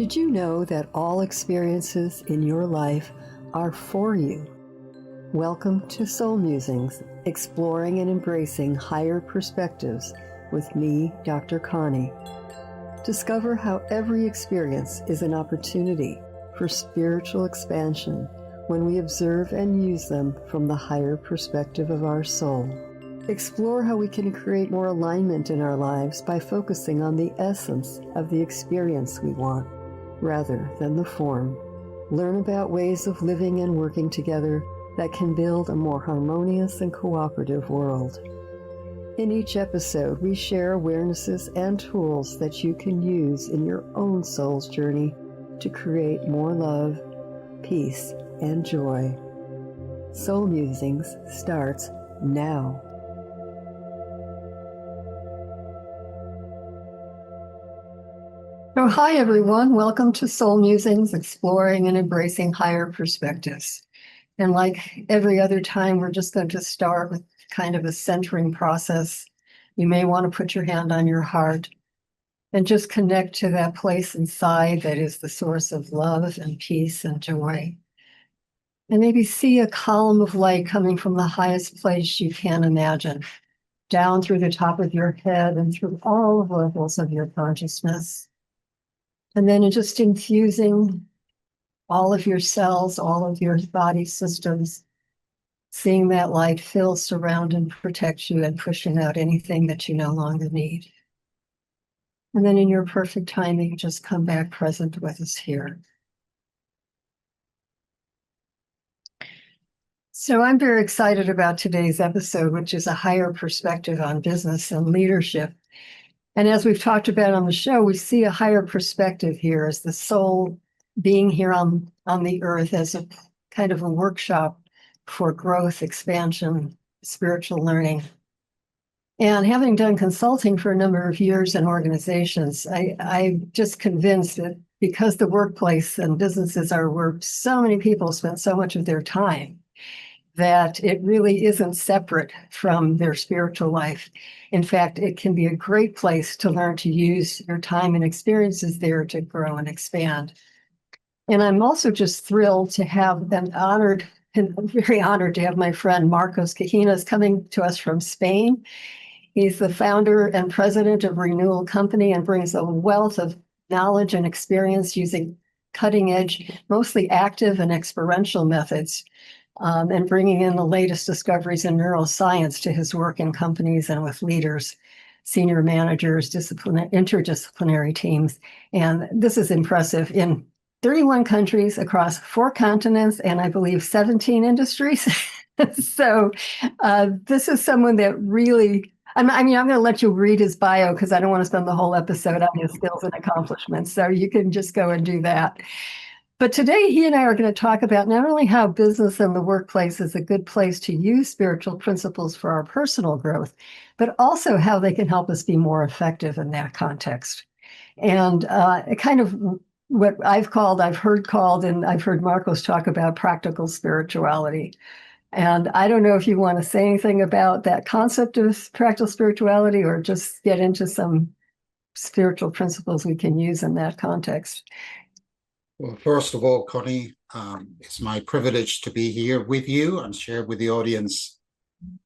Did you know that all experiences in your life are for you? Welcome to Soul Musings, exploring and embracing higher perspectives with me, Dr. Connie. Discover how every experience is an opportunity for spiritual expansion when we observe and use them from the higher perspective of our soul. Explore how we can create more alignment in our lives by focusing on the essence of the experience we want, rather than the form. Learn about ways of living and working together that can build a more harmonious and cooperative world. In each episode, we share awarenesses and tools that you can use in your own soul's journey to create more love, peace, and joy. Soul Musings starts now. So hi everyone, welcome to Soul Musings, exploring and embracing higher perspectives. And like every other time, we're just going to start with kind of a centering process. You may want to put your hand on your heart and just connect to that place inside that is the source of love and peace and joy. And maybe see a column of light coming from the highest place you can imagine, down through the top of your head and through all the levels of your consciousness. And then just infusing all of your cells, all of your body systems, seeing that light fill, surround, and protect you, and pushing out anything that you no longer need. And then in your perfect timing, just come back present with us here. So I'm very excited about today's episode, which is a higher perspective on business and leadership. And as we've talked about on the show, we see a higher perspective here as the soul being here on the earth as a kind of a workshop for growth, expansion, spiritual learning. And having done consulting for a number of years in organizations, I'm just convinced that because the workplace and businesses are where so many people spend so much of their time, that it really isn't separate from their spiritual life. In fact, it can be a great place to learn to use your time and experiences there to grow and expand. And I'm also just thrilled to have been honored, and very honored to have my friend Marcos Cajina coming to us from Spain. He's the founder and president of Renewal Company and brings a wealth of knowledge and experience using cutting edge, mostly active and experiential methods, and bringing in the latest discoveries in neuroscience to his work in companies and with leaders, senior managers, interdisciplinary teams. And this is impressive in 31 countries across 4 continents, and I believe 17 industries. So this is someone that really, I'm going to let you read his bio because I don't want to spend the whole episode on his skills and accomplishments. So you can just go and do that. But today, he and I are going to talk about not only how business and the workplace is a good place to use spiritual principles for our personal growth, but also how they can help us be more effective in that context. And kind of what I've heard called, and I've heard Marcos talk about practical spirituality. And I don't know if you want to say anything about that concept of practical spirituality or just get into some spiritual principles we can use in that context. Well, first of all, Connie, it's my privilege to be here with you and share with the audience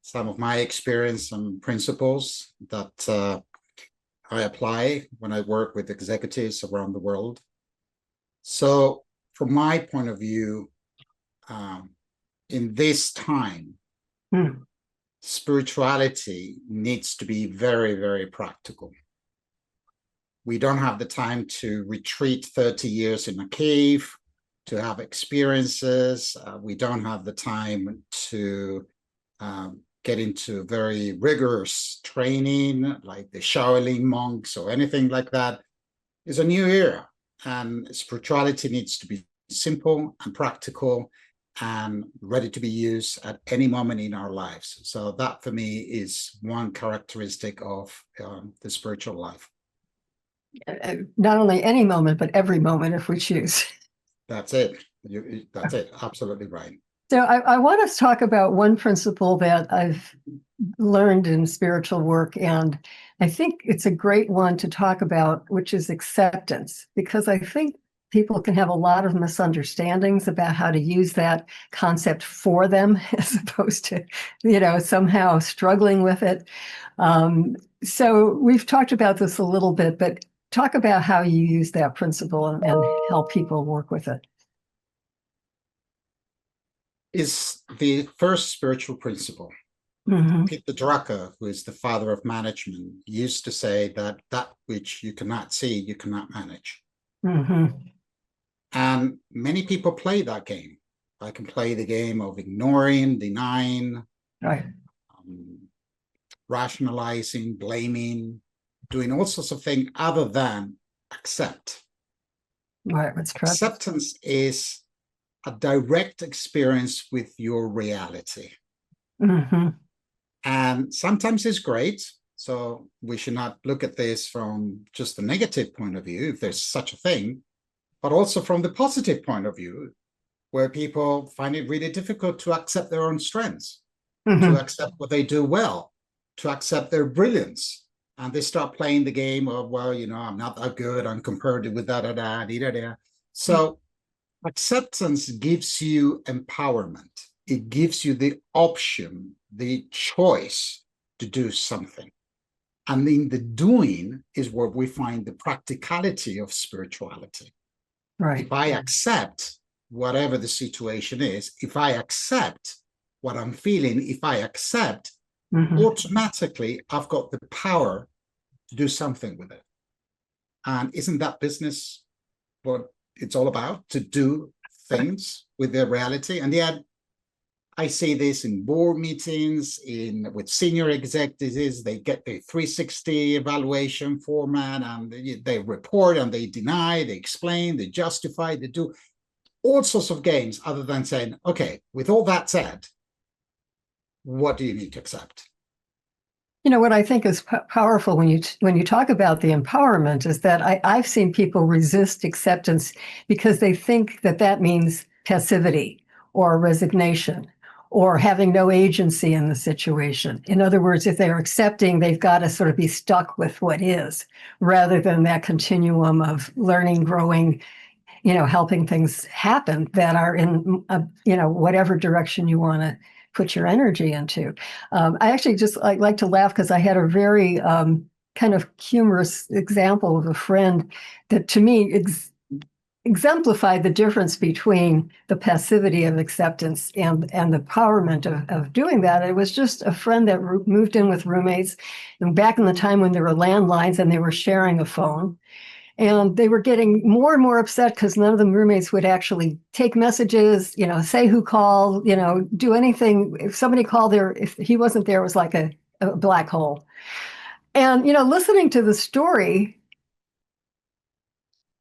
some of my experience and principles that I apply when I work with executives around the world. So from my point of view, in this time, spirituality needs to be very, very practical. We don't have the time to retreat 30 years in a cave, to have experiences. We don't have the time to get into very rigorous training like the Shaolin monks or anything like that. It's a new era, and spirituality needs to be simple and practical and ready to be used at any moment in our lives. So that for me is one characteristic of the spiritual life. Not only any moment, but every moment if we choose. That's it. That's it. Absolutely right. So I want us to talk about one principle that I've learned in spiritual work, and I think it's a great one to talk about, which is acceptance, because I think people can have a lot of misunderstandings about how to use that concept for them as opposed to, somehow struggling with it. So we've talked about this a little bit, but talk about how you use that principle and help people work with it. Is the first spiritual principle. Mm-hmm. Peter Drucker, who is the father of management, used to say that which you cannot see, you cannot manage. Mm-hmm. And many people play that game. I can play the game of ignoring, denying, Right. Rationalizing, blaming, doing all sorts of things other than accept. Right. What's Acceptance is a direct experience with your reality. Mm-hmm. And sometimes it's great. So we should not look at this from just the negative point of view, if there's such a thing, but also from the positive point of view, where people find it really difficult to accept their own strengths, Mm-hmm. to accept what they do well, to accept their brilliance. And they start playing the game of, well, I'm not that good, I'm compared with da-da-da. So acceptance gives you empowerment. It gives you the option, the choice to do something. And in the doing is where we find the practicality of spirituality. Right. If I accept whatever the situation is, if I accept what I'm feeling, if I accept, automatically I've got the power to do something with it. And isn't that business what it's all about? To do things with their reality? And yet I see this in board meetings, with senior executives. They get the 360 evaluation format, and they report and they deny, they explain, they justify, they do all sorts of games other than saying, okay, with all that said, what do you need to accept? What I think is powerful when you talk about the empowerment is that I've seen people resist acceptance because they think that means passivity or resignation or having no agency in the situation. In other words, if they're accepting, they've got to sort of be stuck with what is, rather than that continuum of learning, growing, helping things happen that are in, whatever direction you want to put your energy into. I actually just like to laugh because I had a very kind of humorous example of a friend that to me exemplified the difference between the passivity of acceptance and the empowerment of doing that. It was just a friend that moved in with roommates, and back in the time when there were landlines and they were sharing a phone. And they were getting more and more upset because none of the roommates would actually take messages, say who called, do anything. If somebody called if he wasn't there, it was like a black hole. And, listening to the story,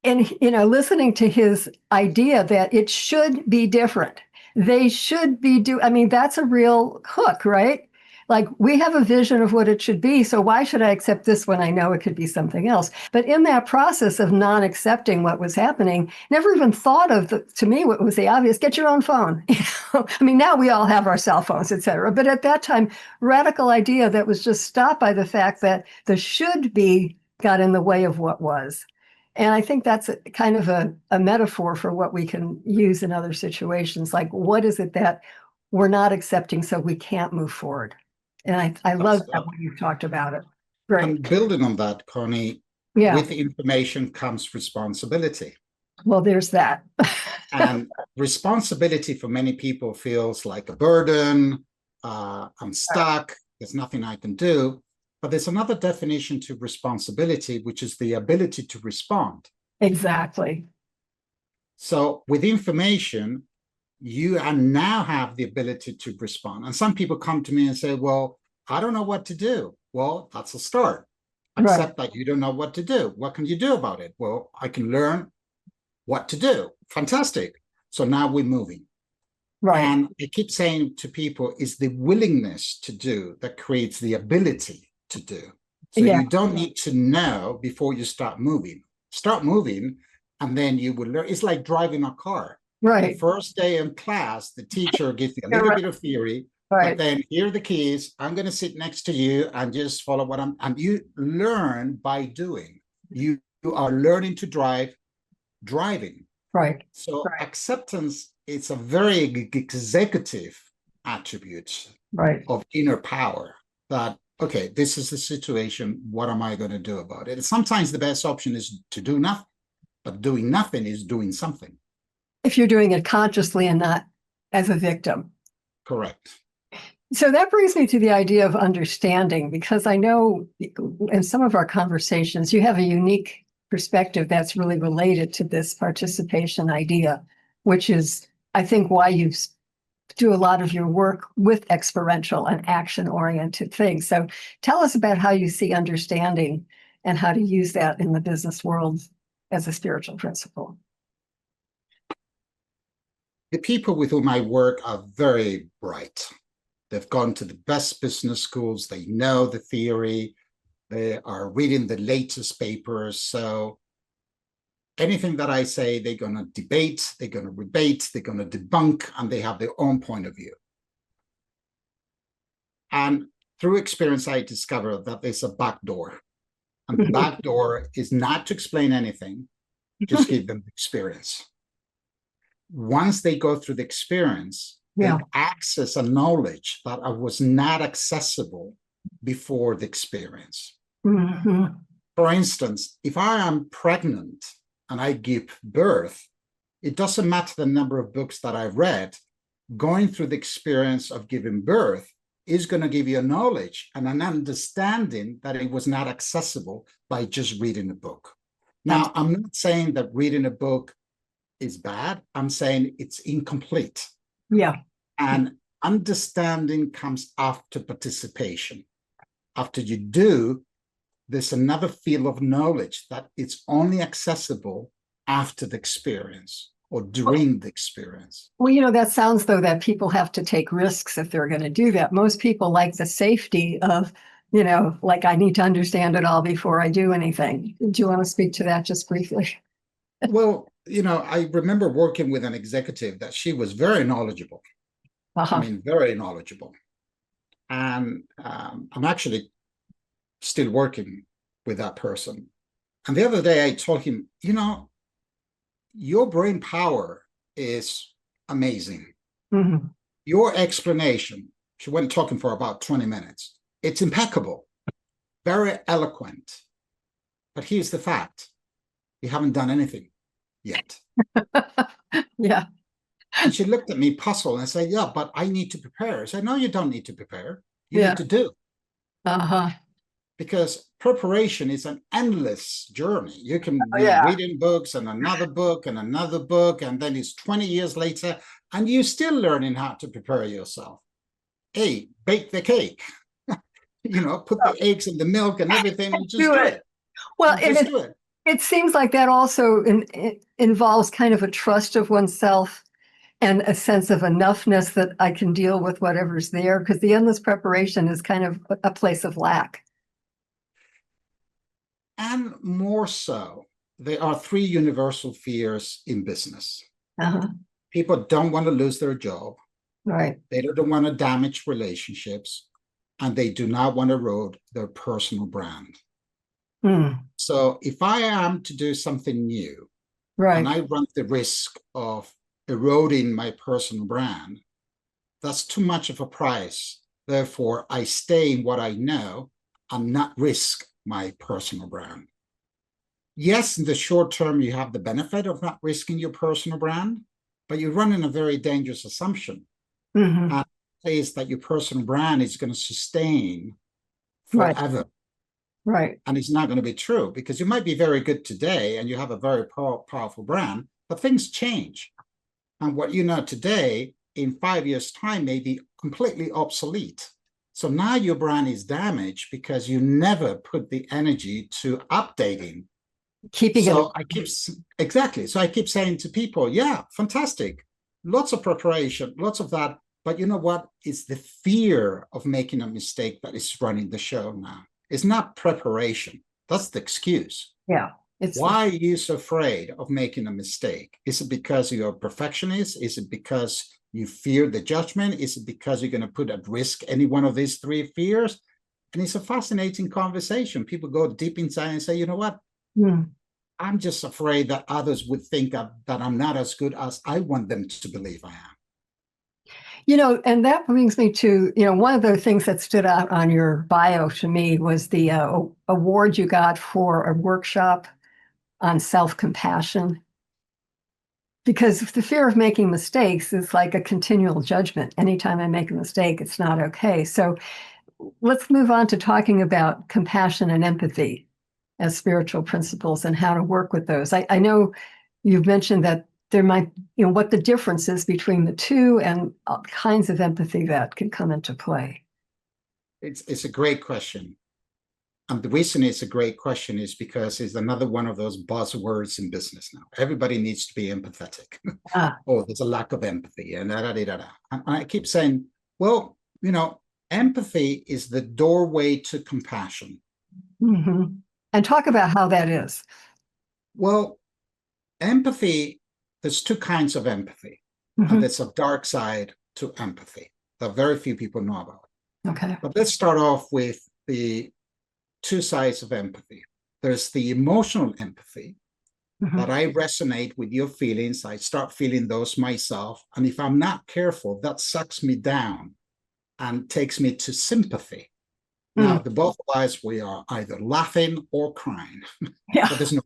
and listening to his idea that it should be different, they should be that's a real hook, right? Like, we have a vision of what it should be, so why should I accept this when I know it could be something else? But in that process of non-accepting what was happening, never even thought of to me, what was the obvious: get your own phone. Now we all have our cell phones, et cetera. But at that time, radical idea that was just stopped by the fact that the should be got in the way of what was. And I think that's kind of a metaphor for what we can use in other situations. Like, what is it that we're not accepting so we can't move forward? And I love that when you talked about it. Great. And building on that, Connie, with information comes responsibility. Well, there's that. And responsibility for many people feels like a burden. I'm stuck. There's nothing I can do. But there's another definition to responsibility, which is the ability to respond. Exactly. So with information, you now have the ability to respond. And some people come to me and say, well, I don't know what to do. Well, that's a start. Accept that you don't know what to do. What can you do about it? Well, I can learn what to do. Fantastic. So now we're moving. Right. And I keep saying to people, is the willingness to do that creates the ability to do. So you don't need to know before you start moving. Start moving, and then you will learn. It's like driving a car. Right. The first day in class, the teacher gives you a little bit of theory, but then here are the keys. I'm going to sit next to you and just follow and you learn by doing. You are learning to drive, driving. Right. So Right. acceptance is a very executive attribute Right. of inner power that, okay, this is the situation. What am I going to do about it? And sometimes the best option is to do nothing, but doing nothing is doing something. If you're doing it consciously and not as a victim. Correct. So that brings me to the idea of understanding, because I know in some of our conversations, you have a unique perspective that's really related to this participation idea, which is, I think, why you do a lot of your work with experiential and action-oriented things. So tell us about how you see understanding and how to use that in the business world as a spiritual principle. The people with whom I work are very bright. They've gone to the best business schools. They know the theory. They are reading the latest papers. So anything that I say, they're going to debate, they're going to rebate, they're going to debunk, and they have their own point of view. And through experience, I discovered that there's a back door. And the back door is not to explain anything, just give them experience. Once they go through the experience, Yeah. they access a knowledge that was not accessible before the experience. Mhm. For instance, if I am pregnant and I give birth, it doesn't matter the number of books that I've read, going through the experience of giving birth is going to give you a knowledge and an understanding that it was not accessible by just reading a book. Now, I'm not saying that reading a book is bad. I'm saying it's incomplete. Yeah. And understanding comes after participation. After you do, there's another field of knowledge that it's only accessible after the experience or during the experience. Well, that sounds though that people have to take risks if they're going to do that. Most people like the safety of, like I need to understand it all before I do anything. Do you want to speak to that just briefly? Well, I remember working with an executive that she was very knowledgeable. Uh-huh. I mean, very knowledgeable. And I'm actually still working with that person. And the other day I told him, your brain power is amazing. Mm-hmm. Your explanation, she went talking for about 20 minutes. It's impeccable, very eloquent. But here's the fact. You haven't done anything yet. Yeah. And she looked at me puzzled and said, yeah, but I need to prepare. I said, no, you don't need to prepare. You Yeah. need to do. Uh-huh. Because preparation is an endless journey. You can be reading books and another book and another book, and then it's 20 years later, and you're still learning how to prepare yourself. Hey, bake the cake. Put the eggs in the milk and everything and just do it. Well, just do it. It seems like that also involves kind of a trust of oneself and a sense of enoughness that I can deal with whatever's there, because the endless preparation is kind of a place of lack. And more so, there are three universal fears in business. Uh-huh. People don't want to lose their job. Right. They don't want to damage relationships, and they do not want to erode their personal brand. So if I am to do something new, and I run the risk of eroding my personal brand, that's too much of a price. Therefore, I stay in what I know and not risk my personal brand. Yes, in the short term, you have the benefit of not risking your personal brand, but you're running a very dangerous assumption. And it says that your personal brand is going to sustain forever. Right. And it's not going to be true, because you might be very good today and you have a very powerful brand, but things change. And what you know today, in 5 years' time, may be completely obsolete. So now your brand is damaged because you never put the energy to updating. So I keep saying to people, yeah, fantastic. Lots of preparation, lots of that. But you know what? It's the fear of making a mistake that is running the show now. It's not preparation. That's the excuse. Yeah. Why are you so afraid of making a mistake? Is it because you're a perfectionist? Is it because you fear the judgment? Is it because you're going to put at risk any one of these three fears? And it's a fascinating conversation. People go deep inside and say, you know what? I'm just afraid that others would think that I'm not as good as I want them to believe I am. And that brings me to, one of the things that stood out on your bio to me was the award you got for a workshop on self-compassion. Because the fear of making mistakes is like a continual judgment. Anytime I make a mistake, it's not okay. So let's move on to talking about compassion and empathy as spiritual principles and how to work with those. I know you've mentioned that there might, what the difference is between the two and all kinds of empathy that can come into play. It's a great question. And the reason it's a great question is because it's another one of those buzzwords in business now. Everybody needs to be empathetic. Oh, there's a lack of empathy. And I keep saying, well, empathy is the doorway to compassion. Mm-hmm. And talk about how that is. Well, empathy, there's two kinds of empathy. Mm-hmm. And there's a dark side to empathy that very few people know about. Okay. But let's start off with the two sides of empathy. There's the emotional empathy, mm-hmm. that I resonate with your feelings. I start feeling those myself. And if I'm not careful, that sucks me down and takes me to sympathy. Now, the both of us, we are either laughing or crying. Yeah. But there's no.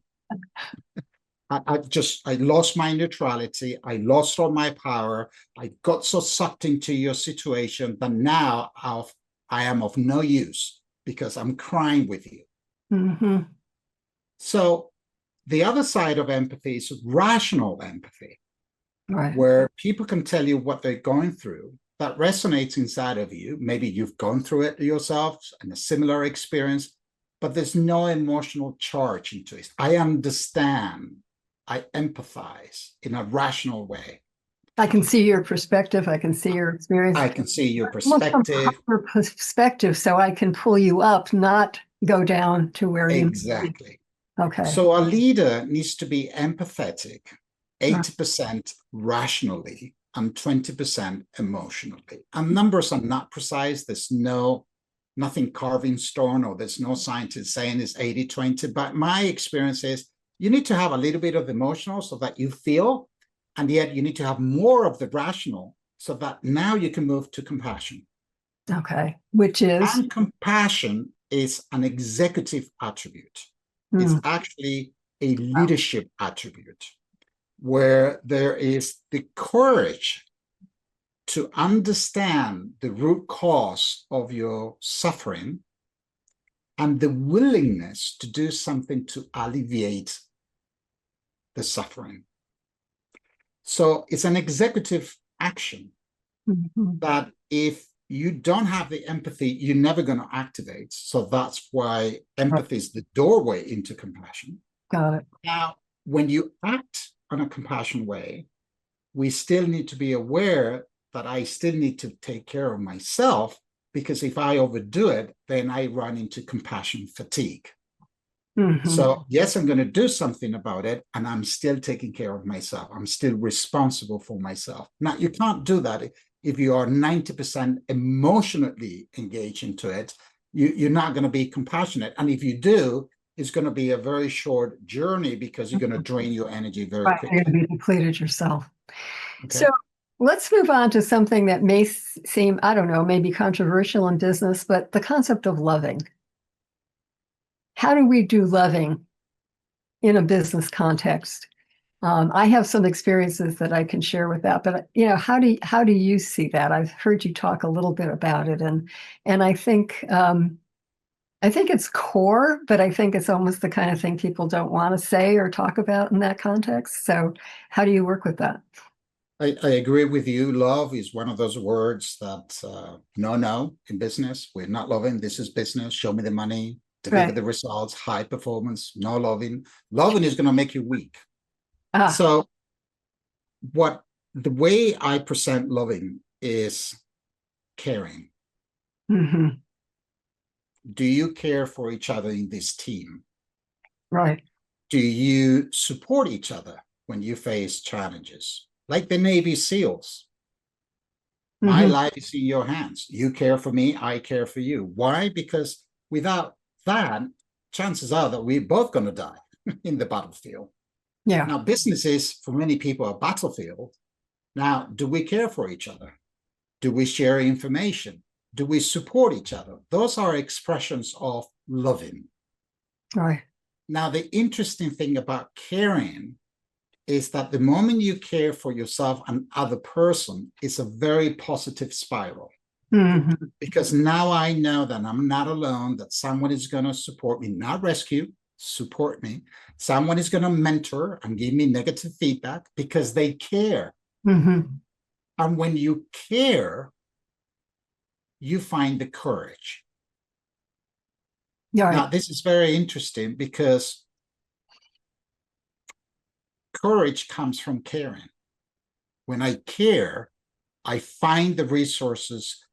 I lost my neutrality. I lost all my power. I got so sucked into your situation that now I am of no use because I'm crying with you. Mm-hmm. So the other side of empathy is rational empathy, right. Where people can tell you what they're going through that resonates inside of you. Maybe you've gone through it yourself and a similar experience, but there's no emotional charge into it. I understand. I empathize in a rational way. I can see your perspective. I can see your experience. I can see your perspective. Perspective, so I can pull you up, not go down to where you. Exactly. Okay. So a leader needs to be empathetic, 80% rationally, and 20% emotionally. And numbers are not precise. There's nothing carved in stone, or there's no scientist saying it's 80-20. But my experience is you need to have a little bit of emotional so that you feel, and yet you need to have more of the rational so that now you can move to compassion. Okay. Which is? And compassion is an executive attribute. It's actually a leadership attribute where there is the courage to understand the root cause of your suffering and the willingness to do something to alleviate the suffering. So it's an executive action that if you don't have the empathy, you're never going to activate. So that's why empathy is the doorway into compassion. Got it. Now, when you act on a compassion way, we still need to be aware that I still need to take care of myself, because if I overdo it, then I run into compassion fatigue. So yes, I'm going to do something about it, and I'm still taking care of myself. I'm still responsible for myself. Now, you can't do that if you are 90% emotionally engaged into it. You're not going to be compassionate. And if you do, it's going to be a very short journey because you're going to drain your energy very quickly. You're going to be depleted yourself. Okay. So let's move on to something that may seem, I don't know, maybe controversial in business, but the concept of loving. How do we do loving in a business context? I have some experiences that I can share with that, but how do you see that? I've heard you talk a little bit about it, and I think it's core, but I think it's almost the kind of thing people don't want to say or talk about in that context. So, how do you work with that? I agree with you. Love is one of those words that no in business. We're not loving. This is business. Show me the money. Deliver the results. High performance. No loving. Loving is going to make you weak. So the way I present loving is caring. Do you care for each other in this team? Right. Do you support each other when you face challenges? Like the Navy SEALs. My life is in your hands. You care for me, I care for you. Why? Because without that, chances are that we're both going to die. in the battlefield. Yeah. Now, business is, for many people, a battlefield. Now, do we care for each other? Do we share information? Do we support each other? Those are expressions of loving. Right. Now, the interesting thing about caring is that the moment you care for yourself and other person, it's a very positive spiral. Mm-hmm. Because now I know that I'm not alone, that someone is going to support me, not rescue, support me. Someone is going to mentor and give me negative feedback because they care. Mm-hmm. And when you care, you find the courage. Right. Now, this is very interesting because courage comes from caring. When I care, I find the resources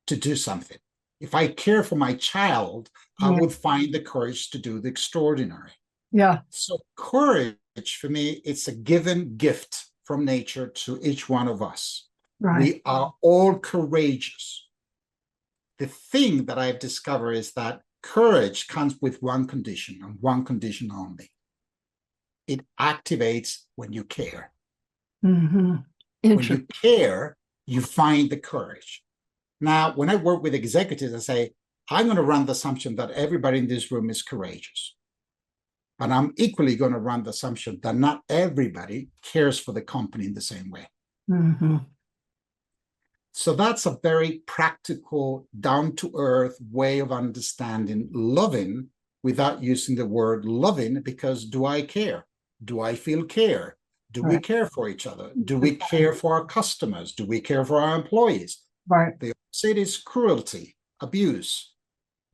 to do something. If I care for my child, I would find the courage to do the extraordinary. Yeah. So courage, for me, it's a given gift from nature to each one of us. Right. We are all courageous. The thing that I've discovered is that courage comes with one condition and one condition only. It activates when you care. Mm-hmm. When you care, you find the courage. Now, when I work with executives, I say, I'm going to run the assumption that everybody in this room is courageous. And I'm equally going to run the assumption that not everybody cares for the company in the same way. Mm-hmm. So that's a very practical, down-to-earth way of understanding loving without using the word loving, because do I care? Do I feel care? Do we care for each other? Do we care for our customers? Do we care for our employees? Right. The opposite is cruelty, abuse,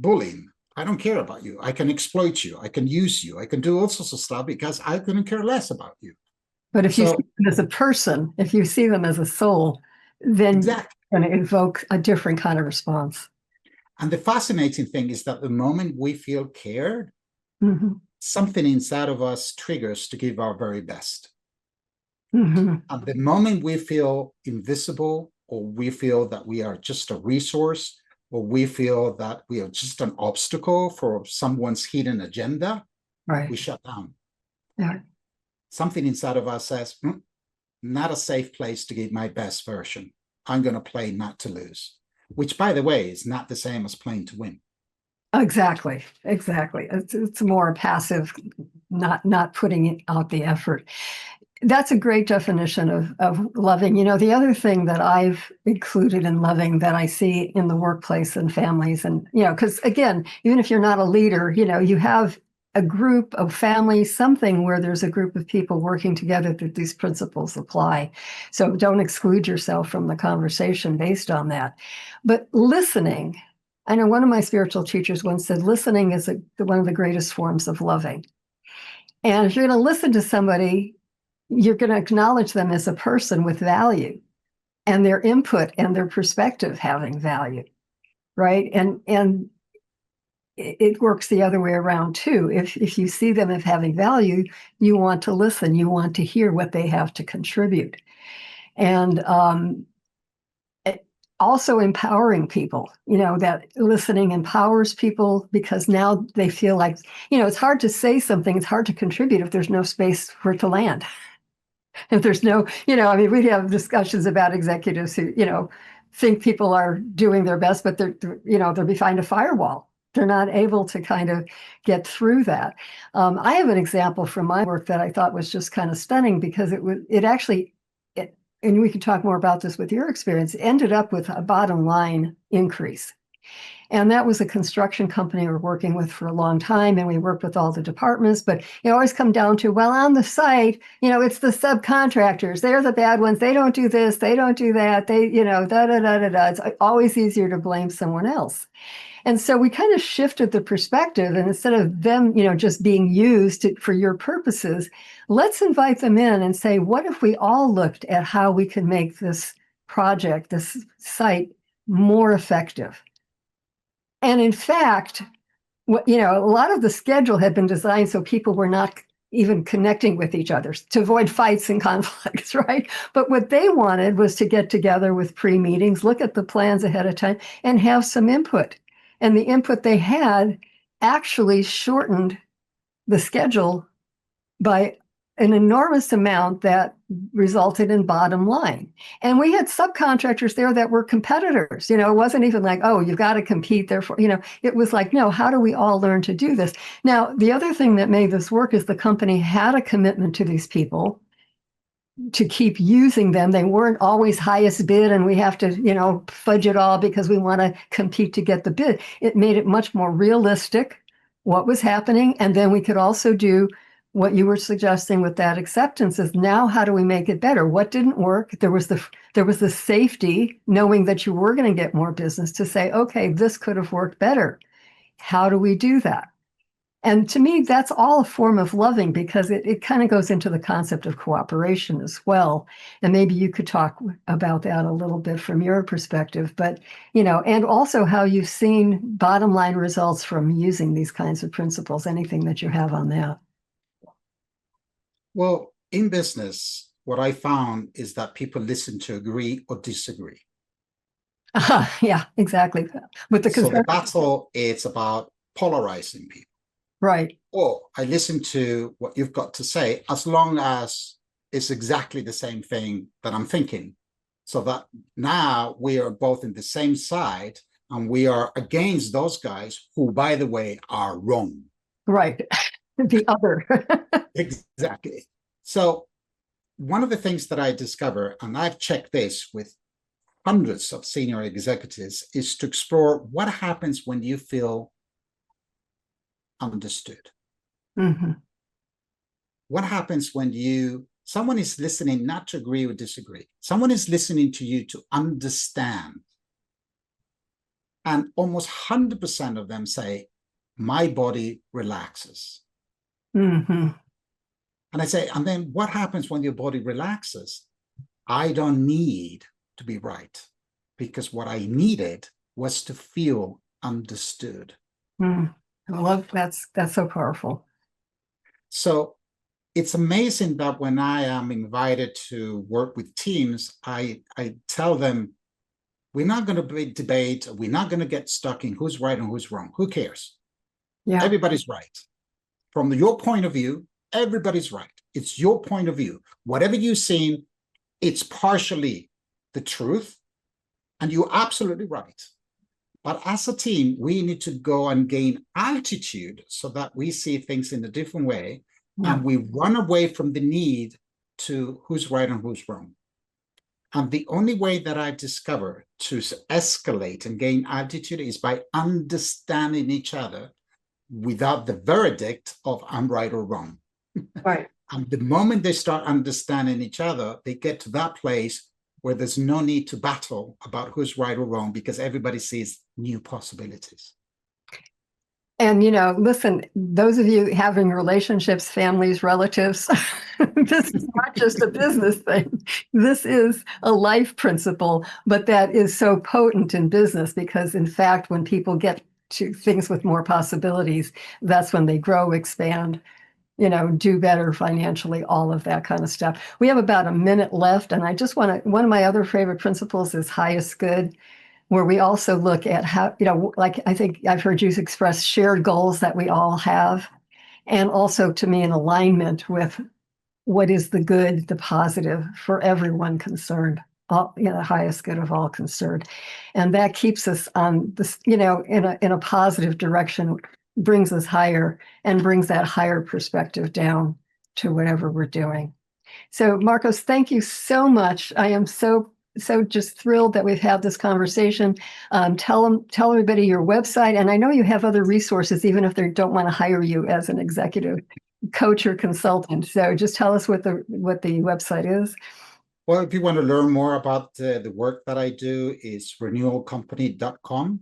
bullying. I don't care about you. I can exploit you. I can use you. I can do all sorts of stuff because I couldn't care less about you. But if you see them as a person, if you see them as a soul, then exactly. you're going to invoke a different kind of response. And the fascinating thing is that the moment we feel cared, mm-hmm. something inside of us triggers to give our very best. Mm-hmm. And the moment we feel invisible, or we feel that we are just a resource, or we feel that we are just an obstacle for someone's hidden agenda, right. we shut down. Yeah. Something inside of us says, not a safe place to give my best version. I'm going to play not to lose, which, by the way, is not the same as playing to win. Exactly. It's more passive, not putting out the effort. That's a great definition of loving. You know, the other thing that I've included in loving that I see in the workplace and families, and, you know, because again, even if you're not a leader, you know, you have a group of families, something where there's a group of people working together that these principles apply. So don't exclude yourself from the conversation based on that. But listening, I know one of my spiritual teachers once said, listening is one of the greatest forms of loving. And if you're going to listen to somebody, you're going to acknowledge them as a person with value and their input and their perspective having value, right? And it works the other way around too. If you see them as having value, you want to listen, you want to hear what they have to contribute. And also empowering people, you know, that listening empowers people because now they feel like, you know, it's hard to say something, it's hard to contribute if there's no space for it to land. If there's no, you know, I mean, we have discussions about executives who, you know, think people are doing their best, but they're behind a firewall. They're not able to kind of get through that. I have an example from my work that I thought was just kind of stunning because it actually, and we could talk more about this with your experience, ended up with a bottom line increase. And that was a construction company we were working with for a long time. And we worked with all the departments, but it always come down to, well, on the site, you know, it's the subcontractors. They're the bad ones. They don't do this. They don't do that. They, you know, It's always easier to blame someone else. And so we kind of shifted the perspective, and instead of them, you know, just being used for your purposes, let's invite them in and say, what if we all looked at how we can make this project, this site, more effective? And in fact, you know, a lot of the schedule had been designed so people were not even connecting with each other to avoid fights and conflicts, right? But what they wanted was to get together with pre-meetings, look at the plans ahead of time, and have some input. And the input they had actually shortened the schedule by an enormous amount that resulted in bottom line. And we had subcontractors there that were competitors. It wasn't even like, oh, you've got to compete, therefore, it was like, no, how do we all learn to do this? Now, the other thing that made this work is the company had a commitment to these people to keep using them. They weren't always highest bid and we have to, fudge it all because we want to compete to get the bid. It made it much more realistic what was happening. And then we could also do what you were suggesting with that acceptance is now how do we make it better? What didn't work? There was the safety, knowing that you were going to get more business to say, okay, this could have worked better. How do we do that? And to me, that's all a form of loving because it kind of goes into the concept of cooperation as well. And maybe you could talk about that a little bit from your perspective, but, and also how you've seen bottom line results from using these kinds of principles, anything that you have on that. Well, in business, what I found is that people listen to agree or disagree. Yeah, exactly. So the battle, it's about polarizing people. Right. Or I listen to what you've got to say, as long as it's exactly the same thing that I'm thinking. So that now we are both in the same side and we are against those guys who, by the way, are wrong. Right. The other. Exactly. So one of the things that I discover, and I've checked this with hundreds of senior executives, is to explore what happens when you feel understood. Mm-hmm. What happens when someone is listening not to agree or disagree? Someone is listening to you to understand. And almost 100% of them say, my body relaxes. Mm-hmm. And I say, and then what happens when your body relaxes? I don't need to be right, because what I needed was to feel understood. I love that's so powerful. So it's amazing that when I am invited to work with teams, I tell them, we're not going to debate, we're not going to get stuck in who's right and who's wrong. Who cares? Yeah. Everybody's right. From your point of view, everybody's right. It's your point of view. Whatever you've seen, it's partially the truth, and you're absolutely right. But as a team, we need to go and gain altitude so that we see things in a different way, and we run away from the need to who's right and who's wrong. And the only way that I've discovered to escalate and gain altitude is by understanding each other without the verdict of I'm right or wrong. Right. And the moment they start understanding each other, they get to that place where there's no need to battle about who's right or wrong, because everybody sees new possibilities. And, listen, those of you having relationships, families, relatives, this is not just a business thing. This is a life principle, but that is so potent in business because, in fact, when people get to things with more possibilities, that's when they grow, expand, do better financially, all of that kind of stuff. We have about a minute left, and I just want to, one of my other favorite principles is highest good, where we also look at how, like I think I've heard you express shared goals that we all have, and also to me in alignment with what is the good, the positive for everyone concerned, all, the highest good of all concerned. And that keeps us on this, in a positive direction, brings us higher and brings that higher perspective down to whatever we're doing. So Marcos, thank you so much. I am so just thrilled that we've had this conversation. Tell everybody your website. And I know you have other resources, even if they don't want to hire you as an executive coach or consultant. So just tell us what the website is. Well, if you want to learn more about the work that I do, is renewalcompany.com.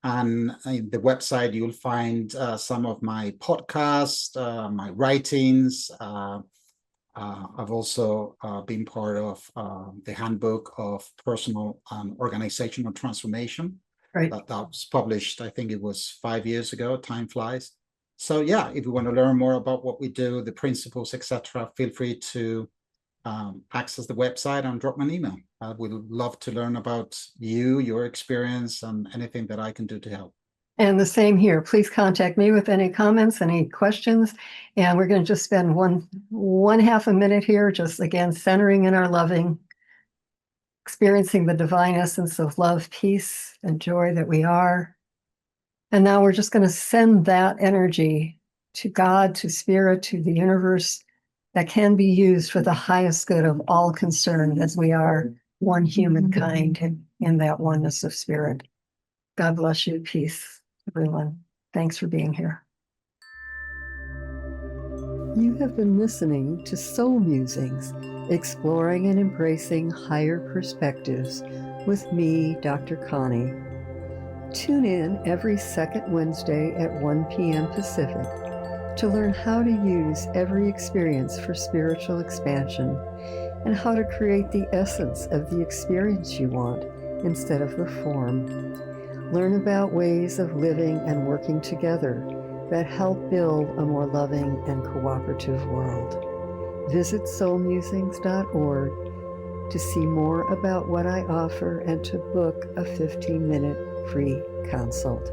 And in the website, you'll find some of my podcasts, my writings. I've also been part of the Handbook of Personal and Organizational Transformation. Right. That was published, I think it was 5 years ago. Time flies. So yeah, if you want to learn more about what we do, the principles, etc., feel free to access the website and drop me an email. I would love to learn about you, your experience, and anything that I can do to help. And the same here. Please contact me with any comments, any questions. And we're going to just spend one half a minute here, just again, centering in our loving, experiencing the divine essence of love, peace, and joy that we are. And now we're just going to send that energy to God, to spirit, to the universe that can be used for the highest good of all concerned, as we are one humankind in that oneness of spirit. God bless you. Peace, everyone. Thanks for being here. You have been listening to Soul Musings, exploring and embracing higher perspectives with me, Dr. Connie. Tune in every second Wednesday at 1 p.m. Pacific to learn how to use every experience for spiritual expansion and how to create the essence of the experience you want instead of the form. Learn about ways of living and working together that help build a more loving and cooperative world. Visit soulmusings.org to see more about what I offer and to book a 15-minute free consult.